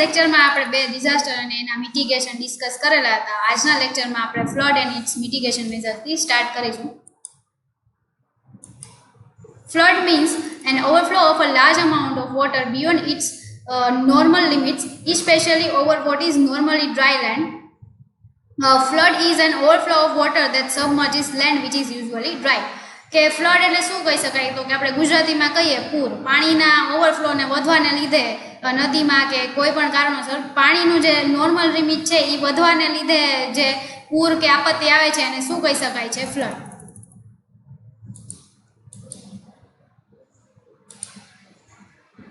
Lecture में આપણે બે ડિઝાસ્ટર અને એના મિટિગેશન ડિસ્કસ કરેલા હતા. આજના લેક્ચરમાં આપણે ફ્લડ એન્ડ ઇટ્સ મિટિગેશન મેજર્સથી સ્ટાર્ટ કરીશું. Flood means an overflow of a large amount of water beyond its normal limits, especially over what is normally dry land. Flood is an overflow of water that submerges land which is usually dry. કે flood એટલે શું કહી શકાય? તો કે આપણે ગુજરાતીમાં કહીએ પૂર. પાણીના ઓવરફ્લોને વધવાને લીધે નદીમાં કે કોઈ પણ કારણોસર પાણીનું જે નોર્મલ લિમિટ છે એ વધવાને લીધે જે પૂર કે આપત્તિ આવે છે એને શું કહી શકાય છે? ફ્લડ.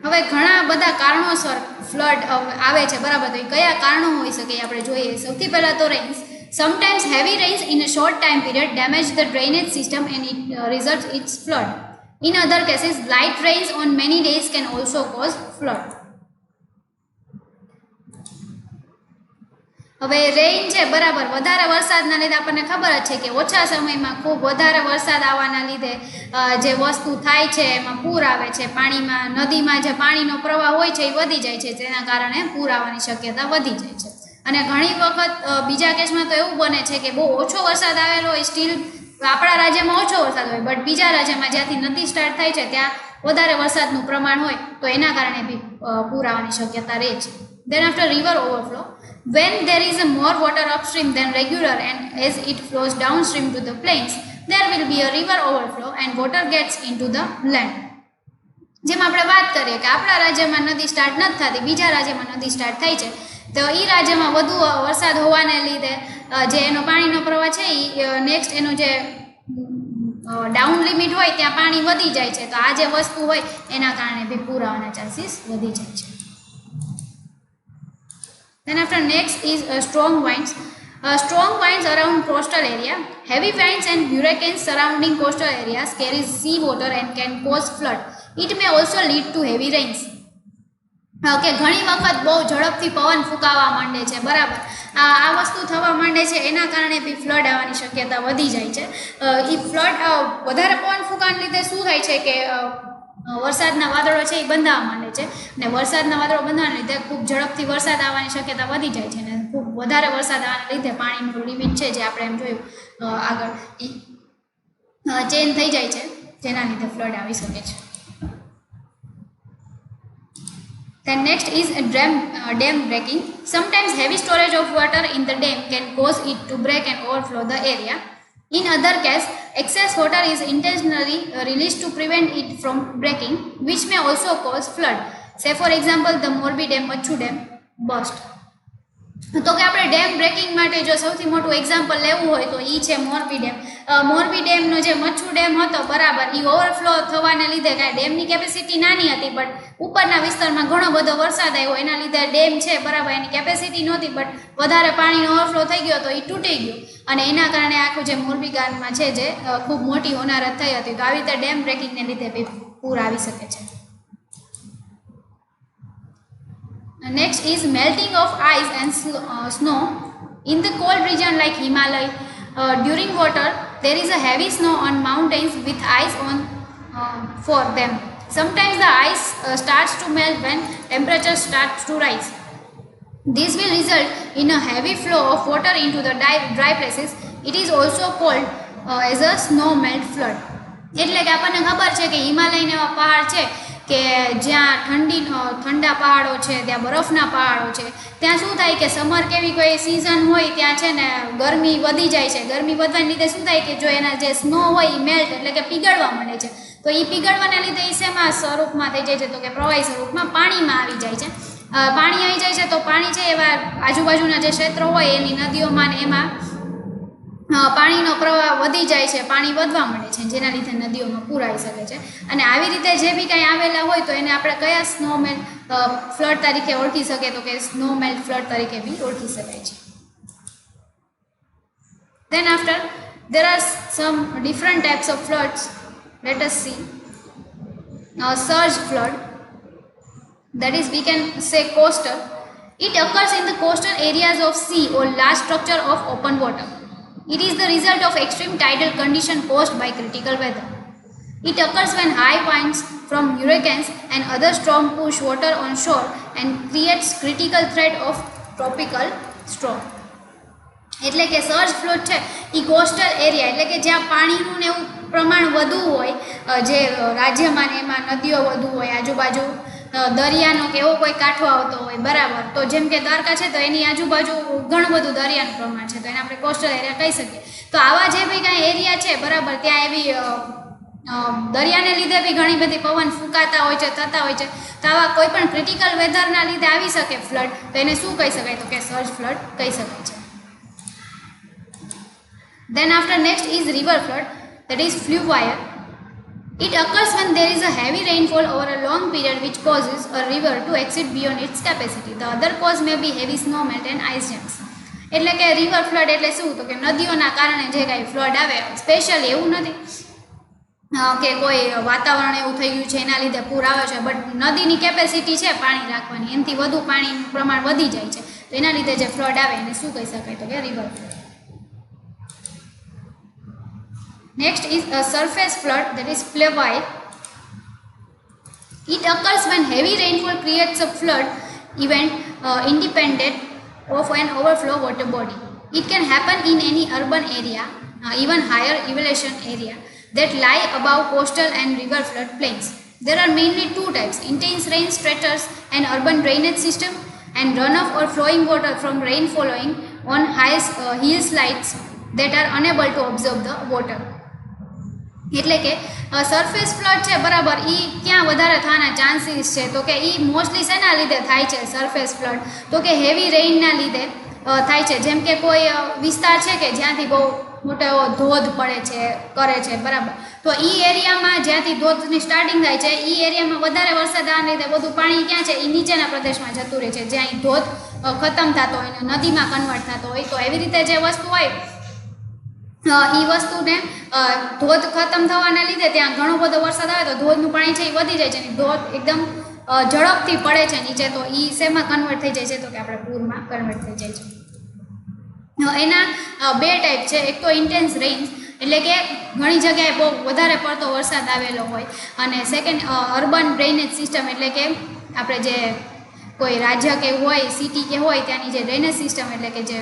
હવે ઘણા બધા કારણોસર ફ્લડ આવે છે, બરાબર. તો એ કયા કારણો હોઈ શકે એ આપણે જોઈએ. સૌથી પહેલા તો rains. Sometimes heavy rains in a short time period damage the drainage system and it results its flood. In other cases, light rains on many days can also cause flood. હવે રેઇન છે, બરાબર, વધારે વરસાદના લીધે આપણને ખબર જ છે કે ઓછા સમયમાં ખૂબ વધારે વરસાદ આવવાના લીધે જે વસ્તુ થાય છે એમાં પૂર આવે છે. પાણીમાં નદીમાં જે પાણીનો પ્રવાહ હોય છે એ વધી જાય છે, જેના કારણે પૂર આવવાની શક્યતા વધી જાય છે. અને ઘણી વખત બીજા કેસમાં તો એવું બને છે કે બહુ ઓછો વરસાદ આવેલો હોય, સ્ટીલ આપણા રાજ્યમાં ઓછો વરસાદ હોય, બટ બીજા રાજ્યમાં જ્યાંથી નદી સ્ટાર્ટ થાય છે ત્યાં વધારે વરસાદનું પ્રમાણ હોય, તો એના કારણે બી પૂર આવવાની શક્યતા રહે છે. Then after river overflow, when there is a more water upstream than regular and as it flows downstream to the plains, there will be a river overflow and water gets into the land. જેમ આપણે વાત કરીએ કે આપણા રાજ્યમાં નદી start નથી થતી, બીજા રાજ્યમાં નદી સ્ટાર્ટ થાય છે, તો એ રાજ્યમાં વધુ વરસાદ હોવાને લીધે જે એનો પાણીનો પ્રવાહ છે એ નેક્સ્ટ એનો જે ડાઉન લિમિટ હોય ત્યાં પાણી વધી જાય છે, તો આ જે વસ્તુ હોય એના કારણે બી પૂર આવવાના ચાન્સીસ વધી જાય છે. Then after next is strong winds. Strong winds around coastal area. Heavy winds and hurricanes surrounding coastal areas carry sea water and can cause flood. It may also lead to heavy rains. Okay, ઘણી વખત બહુ ઝડપથી પવન ફૂંકાવા માંડે છે, બરાબર. આ વસ્તુ થવા માંડે છે એના કારણે બી ફ્લડ આવવાની શક્યતા વધી જાય છે. એ ફ્લડ વધારે પવન ફૂંકાવાને લીધે શું થાય છે કે વરસાદના વાદળો છે એ બંધાવા માંડે છે, અને વરસાદના વાદળો બંધાવાને લીધે ખૂબ ઝડપથી વરસાદ આવવાની શક્યતા વધી જાય છે, અને ખૂબ વધારે વરસાદ આવવાને લીધે પાણીનું લિમિટ છે જે આપણે એમ જોયું આગળ એ ચેન્જ થઈ જાય છે, જેના લીધે ફ્લડ આવી શકે છે. Then next is dam breaking. Sometimes heavy storage of water in the dam can cause it to break and overflow the area. In other case, excess water is intentionally released to prevent it from breaking, which may also cause flood. Say for example, the Morbi Dam, Machu Dam burst. તો કે આપણે dam breaking માટે જો સૌથી મોટું example લેવું હોય તો એ છે મોરબી ડેમ. મોરબી ડેમનો જે મચ્છુ ડેમ હતો, બરાબર, એ ઓવરફ્લો થવાને લીધે કાંઈ ડેમની કેપેસિટી નાની હતી, બટ ઉપરના વિસ્તારમાં ઘણો બધો વરસાદ આવ્યો, એના લીધે ડેમ છે, બરાબર, એની કેપેસિટી નહોતી, બટ વધારે પાણીનો ઓવરફ્લો થઈ ગયો તો એ તૂટી ગયું, અને એના કારણે આખું જે મોરબી ગામમાં છે જે ખૂબ મોટી હોનારત થઈ હતી. તો આવી રીતે ડેમ બ્રેકિંગને લીધે બી પૂર આવી શકે છે. Next is melting of ice and snow in the cold region like Himalaya. During water, there is a heavy snow on mountains with ice on for them. Sometimes the ice starts to melt when temperature starts to rise. This will result in a heavy flow of water into the dry places. It is also called as a snow melt flood. એટલે કે આપણને ખબર છે કે હિમાલયના એવા પહાડ છે કે જ્યાં ઠંડા પહાડો છે, ત્યાં બરફના પહાડો છે, ત્યાં શું થાય કે સમર કેવી કોઈ સિઝન હોય ત્યાં છે ને ગરમી વધી જાય છે. ગરમી વધવાને લીધે શું થાય કે જો એના જે સ્નો હોય એ મેલ્ટ એટલે કે પીગળવા માંડે છે, તો એ પીગળવાના લીધે એ શેમાં સ્વરૂપમાં થઈ જાય છે? તો કે પ્રવાહી સ્વરૂપમાં પાણીમાં આવી જાય છે. પાણી આવી જાય છે તો પાણી છે એવા આજુબાજુના જે ક્ષેત્રો હોય એની નદીઓમાં ને એમાં પાણીનો પ્રવાહ વધી જાય છે, પાણી વધવા માંડે છે, જેના લીધે નદીઓમાં પૂર આવી શકે છે. અને આવી રીતે જે બી કંઈ આવેલા હોય તો એને આપણે કયા સ્નોમેલ્ટ ફ્લડ તરીકે ઓળખી શકીએ? તો કે સ્નોમેલ્ટ ફ્લડ તરીકે બી ઓળખી શકાય છે. Then after there are some different types of floods. Let us see. Surge flood, that is we can say coastal. It occurs in the coastal areas of sea or large structure of open water. It is the result of extreme tidal condition caused by critical weather. It occurs when high winds from hurricanes and other storms push water on shore and creates critical threat of tropical storm. એટલે કે surge float છે એ coastal area એટલે કે જ્યાં પાણીનું ને એવું પ્રમાણ વધુ હોય, જે રાજ્યમાં ને એમાં નદીઓ વધુ હોય, આજુબાજુ દરિયાનો કે એવો કોઈ કાંઠો આવતો હોય, બરાબર. તો જેમ કે દ્વારકા છે તો એની આજુબાજુ ઘણું બધું દરિયાનું પ્રમાણ છે, તો એને આપણે કોસ્ટલ એરિયા કહી શકીએ. તો આવા જે બી કાંઈ એરિયા છે, બરાબર, ત્યાં એવી દરિયાને લીધે બી ઘણી બધી પવન ફૂંકાતા હોય છે, થતા હોય છે. તો આવા કોઈ પણ ક્રિટિકલ વેધરના લીધે આવી શકે ફ્લડ, તો એને શું કહી શકાય? તો કે સર્જ ફ્લડ કહી શકાય છે. Then after next is river flood, that is fluvial. It occurs when there is a heavy rainfall over a long period which causes a river to exceed beyond its capacity. The other cause may be heavy snow melt and ice jams. એટલે કે river flood એટલે શું? તો કે નદીઓના કારણે જે કાંઈ ફ્લડ આવે, સ્પેશિયલી એવું નથી કે કોઈ વાતાવરણ એવું થઈ ગયું છે એના લીધે પૂર આવે છે, બટ નદીની કેપેસિટી છે પાણી રાખવાની, એનાથી વધુ પાણીનું પ્રમાણ વધી જાય છે, તો એના લીધે જે ફ્લડ આવે એને શું કહી શકાય? તો કે river flood. Next is a surface flood, that is fluvial. It occurs when heavy rainfall creates a flood event independent of an overflow water body. It can happen in any urban area, even higher elevation area that lie above coastal and river flood plains. There are mainly two types: intense rain stratus and urban drainage system, and runoff or flowing water from rain following on hillsides that are unable to absorb the water. એટલે કે surface flood છે, બરાબર, એ ક્યાં વધારે થવાના chances છે? તો કે એ મોસ્ટલી શેના લીધે થાય છે સરફેસ ફ્લડ? તો કે હેવી રેઇનના લીધે થાય છે. જેમ કે કોઈ વિસ્તાર છે કે જ્યાંથી બહુ મોટો એવો ધોધ પડે છે, કરે છે, બરાબર, તો એ એરિયામાં જ્યાંથી ધોધની સ્ટાર્ટિંગ થાય છે, એ એરિયામાં વધારે વરસાદ આવવાને લીધે બધું પાણી ક્યાં છે? એ નીચેના પ્રદેશમાં જતું રહે છે, જ્યાં એ ધોધ ખતમ થતો હોય ને નદીમાં કન્વર્ટ થતો હોય. તો એવી રીતે જે વસ્તુ હોય, એ વસ્તુને ધોધ ખતમ થવાને લીધે ત્યાં ઘણો બધો વરસાદ આવે તો ધોધનું પાણી છે એ વધી જાય છે, અને ધોધ એકદમ ઝડપથી પડે છે નીચે, તો એ શેમાં કન્વર્ટ થઈ જાય છે? તો કે આપણે પૂરમાં કન્વર્ટ થઈ જાય છે. એના બે ટાઈપ છે. એક તો ઇન્ટેન્સ રેઇન્સ, એટલે કે ઘણી જગ્યાએ બહુ વધારે પડતો વરસાદ આવેલો હોય, અને સેકન્ડ અર્બન ડ્રેનેજ સિસ્ટમ, એટલે કે આપણે જે કોઈ રાજ્ય કે હોય, સિટી કે હોય, ત્યાંની જે ડ્રેનેજ સિસ્ટમ એટલે કે જે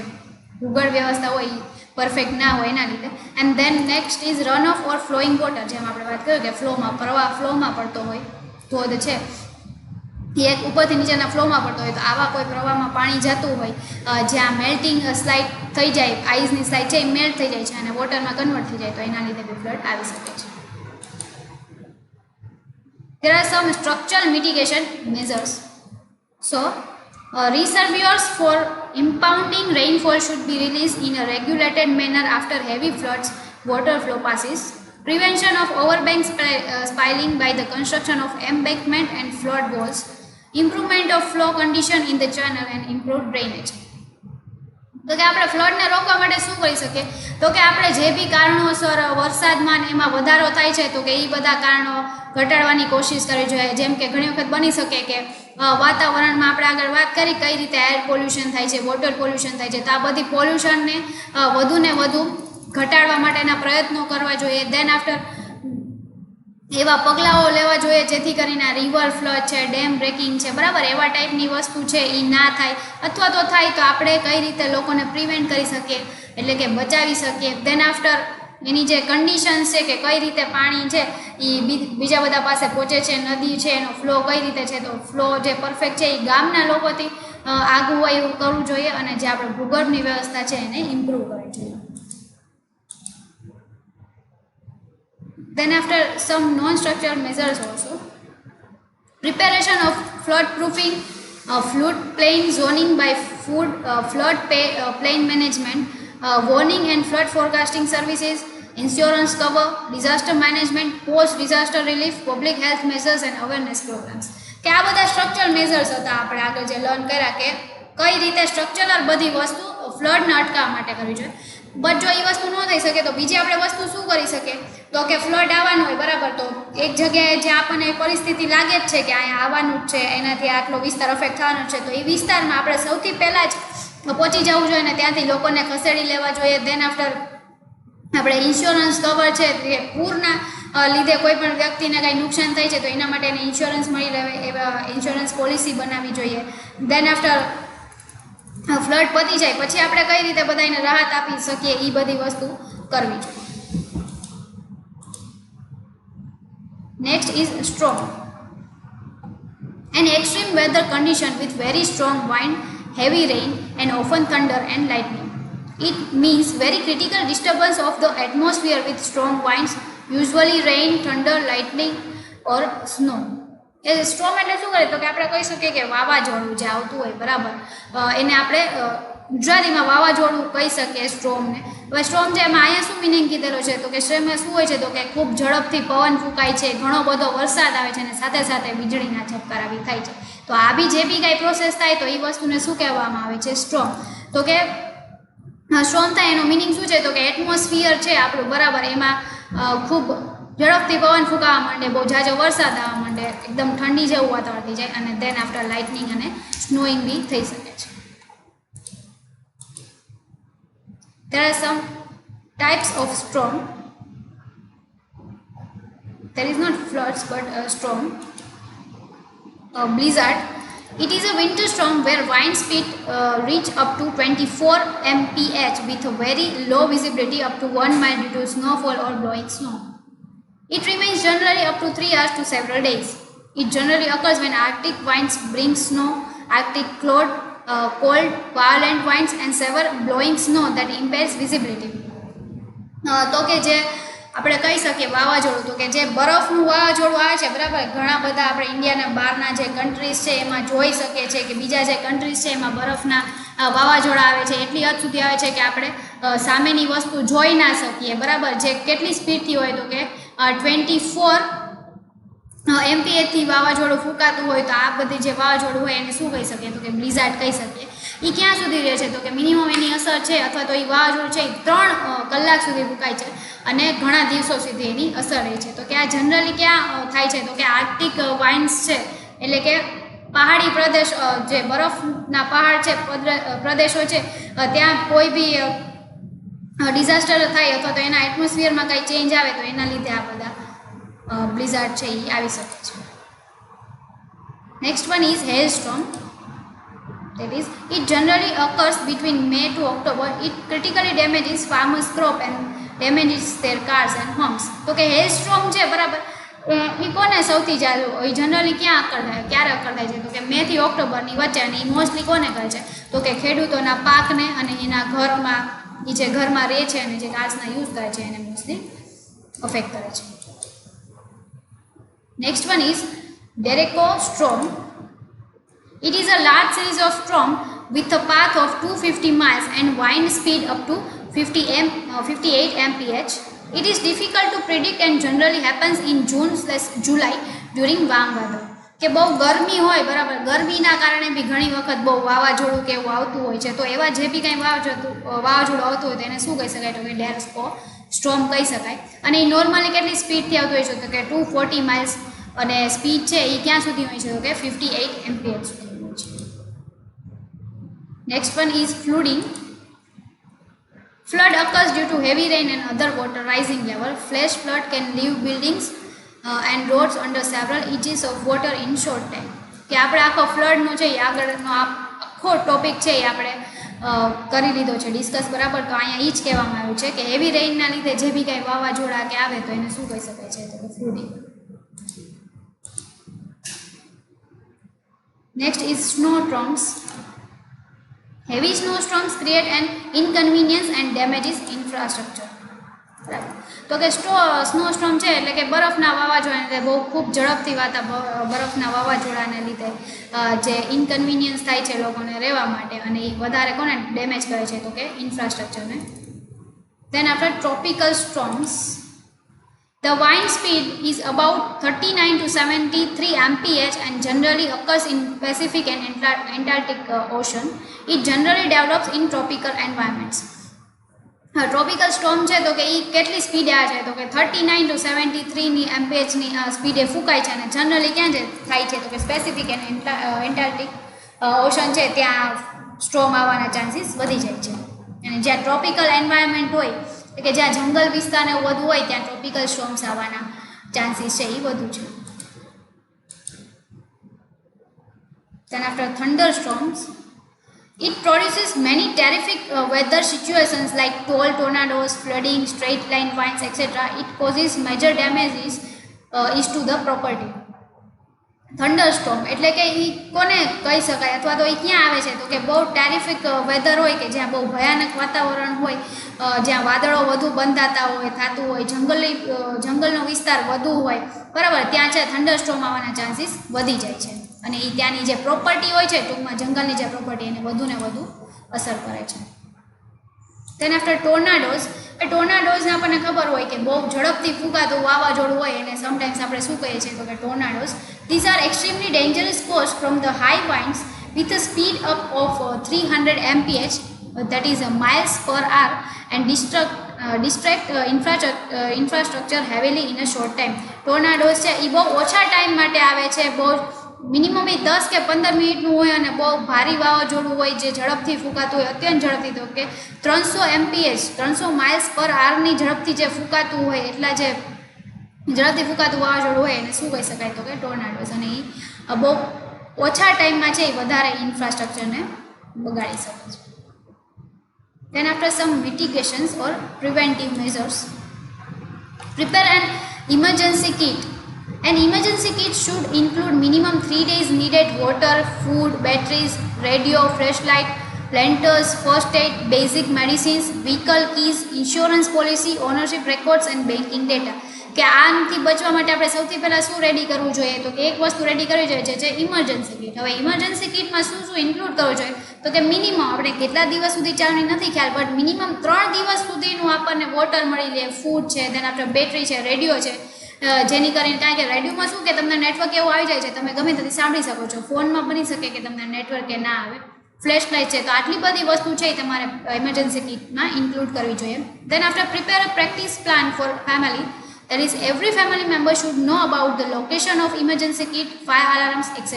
ભૂગર્ભ વ્યવસ્થા હોય પરફેક્ટ ના હોય એના લીધે. And then next is run of or flowing water, જેમ આપણે વાત કરીએ કે ફ્લોમાં પડતો હોય ધોધ છે, એ એક ઉપરથી નીચેના ફ્લોમાં પડતો હોય, તો આવા કોઈ પ્રવાહમાં પાણી જતું હોય જ્યાં મેલ્ટિંગ સ્લાઇડ થઈ જાય, આઈસની સ્લાઇડ છે એ મેલ્ટ થઈ જાય છે અને વોટરમાં કન્વર્ટ થઈ જાય, તો એના લીધે બી ફ્લડ આવી શકે છે. There are some structural mitigation measures. So, reservoirs for impounding rainfall should be released in a regulated manner after heavy floods water flow passes. Prevention of overbank spilling by the construction of embankment and flood walls. Improvement of flow condition in the channel and improved drainage. તો કે આપણે ફ્લડને રોકવા માટે શું કરી શકીએ? તો કે આપણે જે બી કારણોસર વરસાદમાં એમાં વધારો થાય છે, તો કે એ બધા કારણો ઘટાડવાની કોશિશ કરવી જોઈએ. જેમ કે ઘણી વખત બની શકે કે વાતાવરણમાં આપણે આગળ વાત કરી કઈ રીતે એર પોલ્યુશન થાય છે, વોટર પોલ્યુશન થાય છે, તો આ બધી પોલ્યુશનને વધુ ને વધુ ઘટાડવા માટેના પ્રયત્નો કરવા જોઈએ. દેન આફ્ટર એવા પગલાઓ લેવા જોઈએ જેથી કરીને રિવર ફ્લડ છે, ડેમ બ્રેકિંગ છે, બરાબર, એવા ટાઈપની વસ્તુ છે એ ના થાય, અથવા તો થાય તો આપણે કઈ રીતે લોકોને પ્રિવેન્ટ કરી શકીએ, એટલે કે બચાવી શકીએ. દેન આફ્ટર એની જે કન્ડિશન્સ છે કે કઈ રીતે પાણી છે એ બીજા બધા પાસે પહોંચે છે, નદી છે એનો ફ્લો કઈ રીતે છે, તો ફ્લો જે પરફેક્ટ છે એ ગામના લોકોથી આગું હોય એવું કરવું જોઈએ, અને જે આપણે ભૂગર્ભની વ્યવસ્થા છે એને ઇમ્પ્રૂવ કરવી જોઈએ. Then after some non-structural measures also. Preparation of flood proofing, flood plain zoning by flood plain management, warning and flood forecasting services, insurance cover, disaster management, post-disaster relief, public health measures and awareness programs. કે આ બધા structural measures હતા આપણે આગળ જે learn કર્યા કે કઈ રીતે સ્ટ્રક્ચરલ બધી વસ્તુ ફ્લડને અટકાવવા માટે કરવી જોઈએ. બટ જો એ વસ્તુ ન થઈ શકે તો બીજી આપણે વસ્તુ શું કરી શકીએ? તો કે ફ્લડ આવવાનું હોય, બરાબર, તો એક જગ્યાએ જે આપણને પરિસ્થિતિ લાગે જ છે કે અહીંયા આવવાનું જ છે, એનાથી આટલો વિસ્તાર અફેક્ટ થવાનો છે, તો એ વિસ્તારમાં આપણે સૌથી પહેલાં જ પહોંચી જવું જોઈએ અને ત્યાંથી લોકોને ખસેડી લેવા જોઈએ. દેન આફ્ટર આપણે ઇન્સ્યોરન્સ કવર છે, તે પૂરના લીધે કોઈ પણ વ્યક્તિને કાંઈ નુકસાન થાય છે તો એના માટે એને ઇન્સ્યોરન્સ મળી રહે એવા ઇન્સ્યોરન્સ પોલિસી બનાવવી જોઈએ. દેન આફ્ટર ફ્લડ પતી જાય પછી આપણે કઈ રીતે બધાને રાહત આપી શકીએ એ બધી વસ્તુ કરવી જોઈએ. Next is storm. An extreme weather condition with very strong wind, heavy rain and often thunder and lightning. It means very critical disturbance of the atmosphere with strong winds, usually rain, thunder, lightning or snow. A storm એટલે શું કરે તો કે આપણે કહી શકીએ કે વાવાઝોડું જે આવતું હોય બરાબર એને આપણે ગુજરાતીમાં વાવાઝોડું કહી શકીએ સ્ટ્રોમને. હવે સ્ટ્રોમ જે એમાં અહીંયા શું મિનિંગ કીધેલો છે તો કે સ્ટ્રોમમાં શું હોય છે તો કે ખૂબ ઝડપથી પવન ફૂંકાય છે, ઘણો બધો વરસાદ આવે છે અને સાથે સાથે વીજળીના ઝબકારા બી થાય છે. તો આ બી જે બી કાંઈ પ્રોસેસ થાય તો એ વસ્તુને શું કહેવામાં આવે છે સ્ટ્રોમ. તો કે સ્ટ્રોમ થાય એનો મિનિંગ શું છે તો કે એટમોસ્ફિયર છે આપણું બરાબર એમાં ખૂબ ઝડપથી પવન ફૂંકાવા માંડે, બહુ ઝાઝો વરસાદ આવવા માંડે, એકદમ ઠંડી જેવું વાતાવરણ થઈ જાય અને દેન આફ્ટર લાઇટનિંગ અને સ્નોઈંગ બી થઈ શકે છે. There are some types of storm. There is not floods but a storm. A blizzard. It is a winter storm where wind speed reach up to 24 mph with a very low visibility up to 1 mile due to snowfall or blowing snow. It remains generally up to 3 hours to several days. It generally occurs when Arctic winds bring snow, Arctic cold, violent winds and severe blowing snow that impairs visibility. તો કે જે આપણે કહી શકીએ વાવાઝોડું તો કે જે બરફનું વાવાઝોડું આવે છે બરાબર ઘણા બધા આપણે ઇન્ડિયાના બહારના જે કન્ટ્રીઝ છે એમાં જોઈ શકીએ છીએ કે બીજા જે કન્ટ્રીઝ છે એમાં બરફના વાવાઝોડા આવે છે એટલી હદ સુધી આવે છે કે આપણે સામેની વસ્તુ જોઈ ના શકીએ બરાબર. જે કેટલી સ્પીડથી હોય તો કે 24 MPH વાવાઝોડું ફૂંકાતું હોય તો આ બધી જે વાવાઝોડું હોય એને શું કહી શકીએ તો કે બ્લિઝાર્ડ કહી શકીએ. એ ક્યાં સુધી રહે છે તો કે મિનિમમ એની અસર છે અથવા તો એ વાવાઝોડું છે એ 3 કલાક સુધી ફૂંકાય છે અને ઘણા દિવસો સુધી એની અસર રહે છે. તો કે આ જનરલી ક્યાં થાય છે તો કે આર્કટિક વાઇન્ડ્સ છે એટલે કે પહાડી પ્રદેશ જે બરફના પહાડ છે પ્રદેશો છે ત્યાં કોઈ બી ડિઝાસ્ટર થાય અથવા તો એના એટમોસ્ફિયરમાં કંઈ ચેન્જ આવે તો એના લીધે આ બધા blizzard છે એ આવી શકે છે. Next one is hailstorm. That is, it generally occurs between May to October. It critically damages farmers' crop and damages their cars and homes. તો કે hailstorm છે બરાબર એ કોને સૌથી જાજુ એ જનરલી ક્યારે અકર થાય છે તો કે મે થી ઓક્ટોબરની વચ્ચે અને એ મોસ્ટલી કોને કરે છે તો કે ખેડૂતોના પાકને અને એના ઘરમાં એ જે ઘરમાં રહે છે અને જે કાર્સના યુઝ કરે છે એને મોસ્ટલી અફેક્ટ કરે છે. Next one is Derecho storm. It is a large series of storm with a path of 250 miles and wind speed up to 58 mph. It is difficult to predict and generally happens in June/July during warm weather. કે બહુ ગરમી હોય બરાબર ગરમીના કારણે બી ઘણી વખત બહુ વાવાઝોડું કે એવું આવતું હોય છે તો એવા જે બી કંઈ વાવાઝોડું આવતું હોય તો એને શું કહી શકાય તો કે ડેરેકો સ્ટ્રોમ કહી શકાય. અને એ નોર્મલી કેટલી સ્પીડથી આવતું હોય છે તો કે 240 માઇલ્સ અને સ્પીડ છે એ ક્યાં સુધી હોય છે તો કે 58 mph સુધી હોય છે. Next one is flooding. Flood occurs due to heavy rain and other water rising level. Flash flood can leave buildings and roads under several inches of water in short time. કે આપણે આખો ફ્લડનો છે એ આગળનો આખો topic છે એ આપણે કરી લીધો છે ડિસ્કસ બરાબર. તો અહીંયા એ જ કહેવામાં આવ્યું છે કે હેવી રેઇનના લીધે જે બી કાંઈ વાવાઝોડા કે આવે તો એને શું કહી શકાય છે તો કે flooding. Next is snowstorms. Heavy snowstorms create an inconvenience and damages infrastructure. બરાબર. તો કે સ્નોસ્ટોર્મ છે એટલે કે બરફના વાવાઝોડાને લીધે બહુ ખૂબ ઝડપથી બરફના વાવાઝોડાને લીધે જે ઇન્કન્વીનિયન્સ થાય છે લોકોને રહેવા માટે અને એ વધારે કોને ડેમેજ કરે છે તો કે ઇન્ફ્રાસ્ટ્રક્ચરને. Then after tropical storms, the wind speed is about 39 to 73 mph and generally occurs in Pacific and Antarctic Ocean. It generally develops in tropical environments. Tropical storm છે તો કે એ કેટલી સ્પીડે આવે છે તો કે 39 to 73 mph સ્પીડે ફૂંકાય છે અને જનરલી ક્યાં છે થાય છે તો કે સ્પેસિફિક એન્ડ એન્ટાર્કટિક ઓશન છે ત્યાં સ્ટોર્મ આવવાના ચાન્સીસ વધી જાય છે. અને જ્યાં ટ્રોપિકલ એન્વાયરમેન્ટ હોય કે જ્યાં જંગલ વિસ્તારને એવું બધું હોય ત્યાં ટ્રોપિકલ સ્ટોર્મ્સ આવવાના ચાન્સીસ છે એ વધુ છે. Then after thunderstorms, it produces many terrific weather situations like tall tornadoes, flooding, straight line winds, etc. It causes major damages is to the property. Thunderstorm એટલે કે એ કોને કહી શકાય અથવા તો એ ક્યાં આવે છે તો કે બહુ ટેરિફિક વેધર હોય કે જ્યાં બહુ ભયાનક વાતાવરણ હોય, જ્યાં વાદળો વધુ બંધાતા હોય, થતું હોય, જંગલનો વિસ્તાર વધુ હોય, બરાબર, ત્યાં છે થંડરસ્ટોર્મ આવવાના ચાન્સીસ વધી જાય છે અને એ ત્યાંની જે પ્રોપર્ટી હોય છે, ટૂંકમાં જંગલની જે પ્રોપર્ટી એને વધુ ને વધુ અસર કરે છે. દેન આફ્ટર ટોર્નાડોઝ, એ ટોર્નાડોઝને આપણને ખબર હોય કે બહુ ઝડપથી ફૂંકાતું વાવાઝોડું હોય એને સમટાઈમ્સ આપણે શું કહીએ છીએ તો કે ટોર્નાડોઝ. These are extremely dangerous caused from the high winds with a speed up of 300 mph, that is miles per hour, and distract infrastructure heavily in a short time. ટોર્નાડોઝ છે એ બહુ ઓછા ટાઈમ માટે આવે છે, બહુ મિનિમમ એ 10 કે 15 મિનિટનું હોય અને બહુ ભારી વાવાઝોડું હોય જે ઝડપથી ફૂંકાતું હોય, અત્યંત ઝડપથી, તો કે 300 mph 300 માઇલ્સ પર આવરની ઝડપથી જે ફૂંકાતું હોય, એટલા જે ઝડપથી ફૂંકાતું વાવાઝોડું હોય એને શું કહી શકાય તો કે ટોર્નાડોઝ. અને એ બહુ ઓછા ટાઈમમાં છે એ વધારે ઇન્ફ્રાસ્ટ્રક્ચરને બગાડી શકે છે. Then after some mitigations or preventive measures, prepare an emergency kit. An emergency kit should include minimum 3 days needed water, food, batteries, radio, flashlight, lanterns, first aid, basic medicines, vehicle keys, insurance policy, ownership records and banking data. કે આનાથી બચવા માટે આપણે સૌથી પહેલાં શું ready કરવું જોઈએ તો કે એક વસ્તુ રેડી કરવી જોઈએ જે છે ઇમરજન્સી કિટ. હવે ઇમરજન્સી કિટમાં શું શું ઇન્ક્લુડ કરવું જોઈએ તો કે મિનિમમ આપણે કેટલા દિવસ સુધી ચાલની નથી ખ્યાલ, બટ મિનિમમ 3 દિવસ સુધીનું આપણને વોટર મળી લે, ફૂડ છે, દેન આપણે બેટરી છે, રેડિયો છે, જેની કરીને, કારણ કે રેડિયોમાં શું કે તમને નેટવર્ક એવું આવી જાય છે, તમે ગમે ત્યાંથી સાંભળી શકો છો. ફોનમાં બની શકે કે તમને નેટવર્ક કે ના આવે, ફ્લેશ લાઇટ છે, તો આટલી બધી વસ્તુ છે એ તમારે ઇમરજન્સી કિટમાં ઇન્ક્લુડ કરવી જોઈએ. Then after prepare a practice plan for family. That is, every family member should know about the location of emergency kit, fire alarms, etc.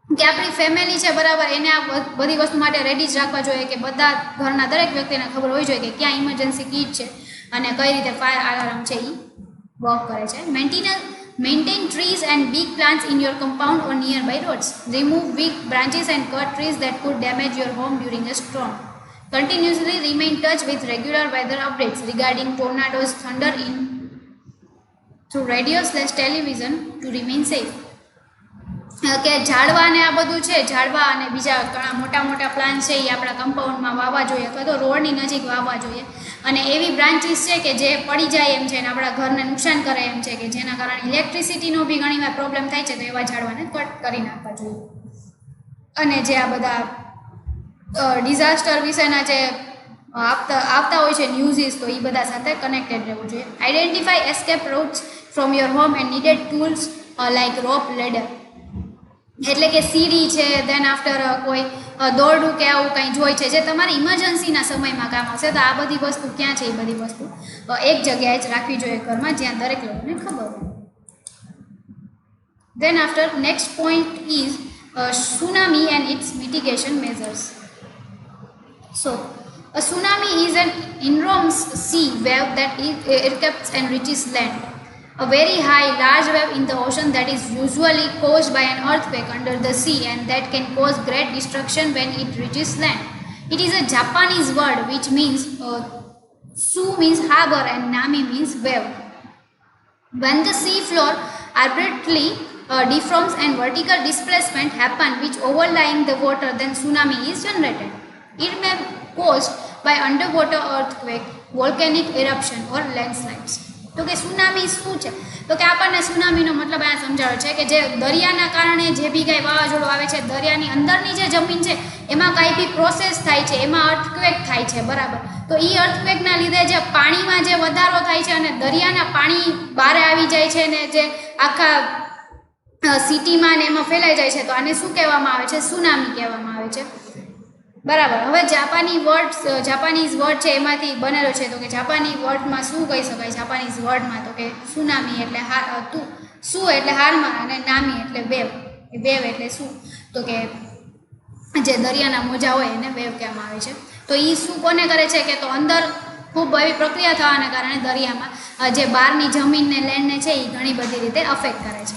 કે આપણી ફેમિલી છે, બરાબર, એને આ બધી વસ્તુ માટે રેડી જ રાખવા જોઈએ કે બધા ઘરના દરેક વ્યક્તિને ખબર હોવી જોઈએ કે ક્યાં ઇમરજન્સી કીટ છે અને કઈ રીતે ફાયર અલાર્મ છે એ વર્ક કરે છે. Maintain trees and big plants in your compound or nearby roads. Remove weak branches and cut trees that could damage your home during a storm. Continuously remain in touch with regular weather updates regarding tornadoes, thunder in through radio/television to remain safe. કે ઝાડવા ને આ બધું છે, ઝાડવા અને બીજા ઘણા મોટા મોટા પ્લાન્ટ છે એ આપણા કમ્પાઉન્ડમાં વાવવા જોઈએ અથવા તો રોડની નજીક વાવવા જોઈએ. અને એવી બ્રાન્ચીસ છે કે જે પડી જાય એમ છે અને આપણા ઘરને નુકસાન કરે એમ છે કે જેના કારણે ઇલેક્ટ્રિસિટીનો બી ઘણીવાર પ્રોબ્લેમ થાય છે, તો એવા ઝાડવાને કટ કરી નાખવા જોઈએ. અને જે આ બધા ડિઝાસ્ટર વિશેના જે આવતા હોય છે ન્યૂઝીસ, તો એ બધા સાથે કનેક્ટેડ રહેવું જોઈએ. Identify escape routes from your home and needed tools like rope, ladder, એટલે કે સીડી છે, દેન આફ્ટર કોઈ દોરડું કે આવું કંઈ જોઈ છે જે તમારી ઇમરજન્સીના સમયમાં કામ આવશે, તો આ બધી વસ્તુ ક્યાં છે એ બધી વસ્તુ એક જગ્યાએ જ રાખવી જોઈએ ઘરમાં, જ્યાં દરેક લોકોને ખબર હોય. Then after next point is tsunami and its mitigation measures. So, a tsunami is an enormous sea wave that erupts and reaches land. A very high, large wave in the ocean that is usually caused by an earthquake under the sea and that can cause great destruction when it reaches land. It is a Japanese word which means su means harbor and nami means wave. When the sea floor abruptly deforms and vertical displacement happen which overlying the water, then tsunami is generated. It may be caused by underwater earthquake, volcanic eruption or landslides. તો કે tsunami શું છે તો કે આપણને સુનામીનો મતલબ આ સમજાવે છે કે જે દરિયાના કારણે જે બી કાંઈ વાવાઝોડું આવે છે, દરિયાની અંદરની જે જમીન છે એમાં કાંઈ બી પ્રોસેસ થાય છે, એમાં અર્થક્વેક થાય છે, બરાબર. તો એ અર્થક્વેકના લીધે જે પાણીમાં જે વધારો થાય છે અને દરિયાના પાણી બહાર આવી જાય છે અને જે આખા સિટીમાં ને એમાં ફેલાઈ જાય છે, તો આને શું કહેવામાં આવે છે? સુનામી કહેવામાં આવે છે, બરાબર. હવે જાપાનીઝ વર્ડ છે એમાંથી બનેલો છે, તો કે જાપાની વર્ડમાં શું કહી શકાય? જાપાનીઝ વર્ડમાં તો કે સુનામી એટલે શું એટલે હારમાં અને નામી એટલે વેવ. વેવ એટલે શું તો કે જે દરિયાના મોજા હોય એને વેવ કહેવામાં આવે છે. તો એ શું કોને કરે છે કે તો અંદર ખૂબ એવી પ્રક્રિયા થવાના કારણે દરિયામાં જે બહારની જમીનને લેન્ડને છે એ ઘણી બધી રીતે અફેક્ટ કરે છે.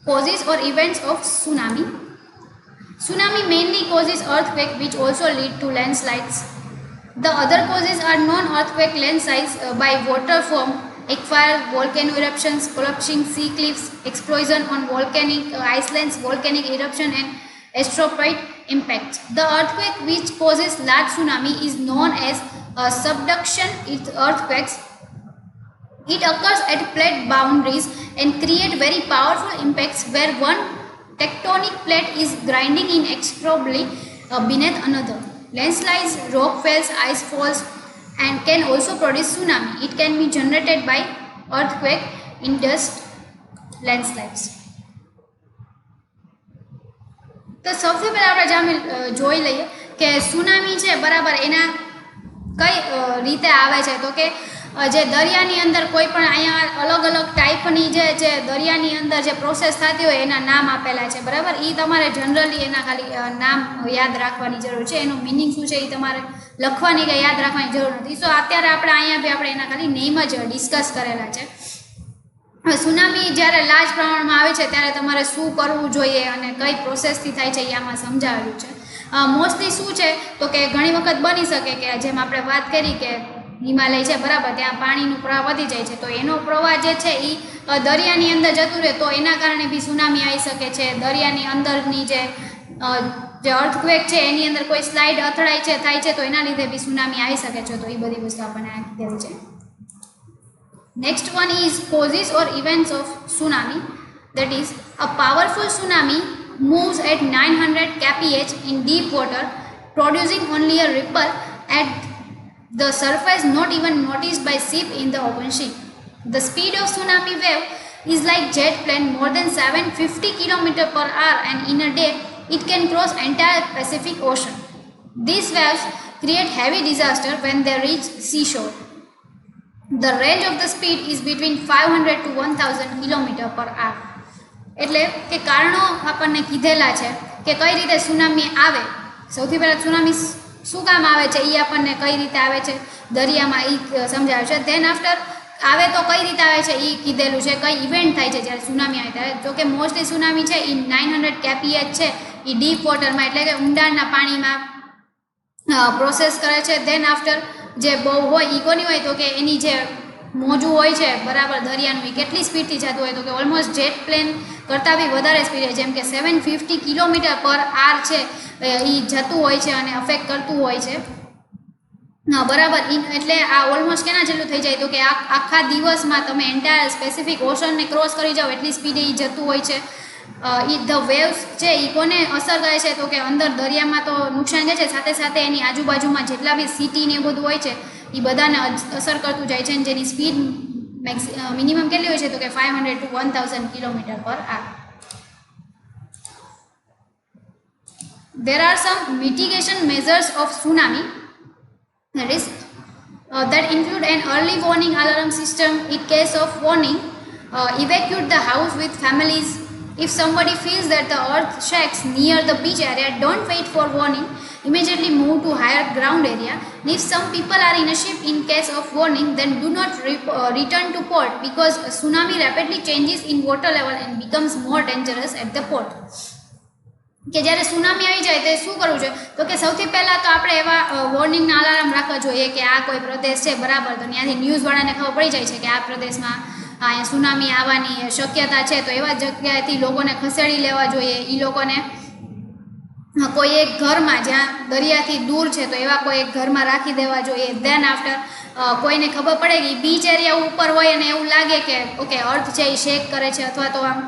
Causes or events of tsunami. Tsunami mainly causes earthquake which also lead to landslides. The other causes are non-earthquake landslides by water form, fire, volcano eruptions, collapsing sea cliffs, explosion on volcanic islands, volcanic eruption and asteroid impact. The earthquake which causes large tsunami is known as subduction earthquakes. It occurs at plate boundaries and create very powerful impacts where one tectonic plate is grinding inexorably beneath another. Landslides, rock falls, ice falls and can also produce tsunami. It can be generated by earthquake induced landslides. તો સૌથી પહેલાં આપણે જોઈ લઈએ કે tsunami છે બરાબર એના કઈ રીતે આવે છે. તો કે જે દરિયાની અંદર કોઈ પણ અહીંયા અલગ અલગ ટાઈપની જે દરિયાની અંદર જે પ્રોસેસ થતી હોય એના નામ આપેલા છે બરાબર. એ તમારે જનરલી એના ખાલી નામ યાદ રાખવાની જરૂર છે. એનું મિનિંગ શું છે એ તમારે લખવાની કે યાદ રાખવાની જરૂર નથી. સો અત્યારે આપણે અહીંયા બી આપણે એના ખાલી નેમ જ ડિસ્કસ કરેલા છે. સુનામી જ્યારે લાર્જ પ્રમાણમાં આવે છે ત્યારે તમારે શું કરવું જોઈએ અને કઈ પ્રોસેસથી થાય છે એ આમાં સમજાવેલું છે. મોસ્ટલી શું છે તો કે ઘણી વખત બની શકે કે જેમ આપણે વાત કરી કે હિમાલય છે બરાબર, ત્યાં પાણીનું પ્રવાહ વધી જાય છે તો એનો પ્રવાહ જે છે એ દરિયાની અંદર જતું રહે તો એના કારણે બી સુનામી આવી શકે છે. દરિયાની અંદરની જે અર્થક્વેક છે એની અંદર કોઈ સ્લાઇડ અથડાય છે થાય છે તો એના લીધે બી સુનામી આવી શકે છે. તો એ બધી વસ્તુ આપણને આ કીધેલી છે. Next one is causes or events of tsunami. That is, a powerful tsunami moves at 900 kph in deep water, producing only a ripple at the surface not even noticed by ship in the open sea. The speed of tsunami wave is like jet plane more than 750 km/h and in a day it can cross entire Pacific Ocean. These waves create heavy disaster when they reach seashore. The range of the speed is between 500 to 1000 km/h. એટલે કે કારણો આપણને કીધેલા છે કે કઈ રીતે tsunami આવે. સૌથી પહેલાં સુનામી શું કામ આવે છે એ આપણને કઈ રીતે આવે છે દરિયામાં એ સમજાવે છે. ધેન આફ્ટર આવે તો કઈ રીતે આવે છે એ કીધેલું છે. કઈ ઇવેન્ટ થાય છે જ્યારે સુનામી આવે ત્યારે. તો કે મોસ્ટલી સુનામી છે એ 900 kph છે એ ડીપ વોટરમાં એટલે કે ઊંડાણના પાણીમાં પ્રોસેસ કરે છે. ધેન આફ્ટર જે બહુ હોય એ કોની હોય તો કે એની જે મોજું હોય છે બરાબર દરિયાનું એ કેટલી સ્પીડથી જતું હોય તો કે ઓલમોસ્ટ જેટ પ્લેન કરતાં બી વધારે સ્પીડ છે. જેમ કે 750 km/h છે એ જતું હોય છે અને અફેક્ટ કરતું હોય છે બરાબર. એટલે આ ઓલમોસ્ટ કેના જેટલું થઈ જાય તો કે આખા દિવસમાં તમે એન્ટાયર સ્પેસિફિક ઓશનને ક્રોસ કરી જાઓ એટલી સ્પીડે એ જતું હોય છે. ધ વેવ્સ છે એ કોને અસર કરે છે તો કે અંદર દરિયામાં તો નુકસાન જાય છે સાથે સાથે એની આજુબાજુમાં જેટલા બી સિટી ને એ બધું હોય છે એ બધાને અસર કરતું જાય છે અને જેની સ્પીડ મિનિમમ કેટલી હોય છે તો કે 500 to 1000 km/h. There are some mitigation measures of tsunami. That is, that include an early warning alarm system in case of warning, evacuate the house with families. If somebody feels that the earth shakes near the beach area, don't wait for warning, immediately move to higher ground area. And if some people are in a ship in case of warning, then do not return to port because a tsunami rapidly changes in water level and becomes more dangerous at the port. કે જ્યારે tsunami આવી જાય તો શું કરવું જોઈએ તો કે સૌથી પહેલાં તો આપણે એવા વોર્નિંગના અલાર્મ રાખવા જોઈએ કે આ કોઈ પ્રદેશ છે બરાબર તો ત્યાંથી ન્યૂઝવાળાને ખબર પડી જાય છે કે આ પ્રદેશમાં અહીંયા સુનામી આવવાની શક્યતા છે તો એવા જગ્યાએથી લોકોને ખસેડી લેવા જોઈએ. એ લોકોને કોઈ એક ઘરમાં જ્યાં દરિયાથી દૂર છે તો એવા કોઈ એક ઘરમાં રાખી દેવા જોઈએ. ધેન આફ્ટર કોઈને ખબર પડે કે બીચ એરિયા ઉપર હોય અને એવું લાગે કે ઓકે અર્થ છે એ શેક કરે છે અથવા તો આમ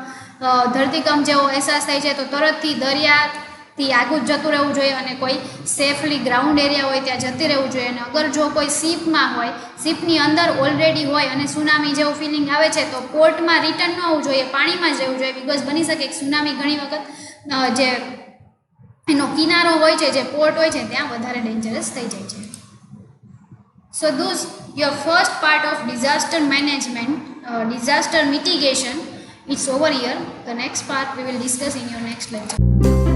ધરતીકંપ જેવો અહેસાસ થાય છે તો તરતથી દરિયાથી આગળ જતું રહેવું જોઈએ અને કોઈ સેફલી ગ્રાઉન્ડ એરિયા હોય ત્યાં જતી રહેવું જોઈએ. અને અગર જો કોઈ શિપમાં હોય શિપની અંદર ઓલરેડી હોય અને સુનામી જેવું ફિલિંગ આવે છે તો પોર્ટમાં રિટર્ન ન આવવું જોઈએ, પાણીમાં જ રહેવું જોઈએ. બિકોઝ બની શકે કે સુનામી ઘણી વખત જે એનો કિનારો હોય છે જે પોર્ટ હોય છે ત્યાં વધારે ડેન્જરસ થઈ જાય છે. So those your first part of disaster management, disaster mitigation. It's over here. The next part we will discuss in your next lecture.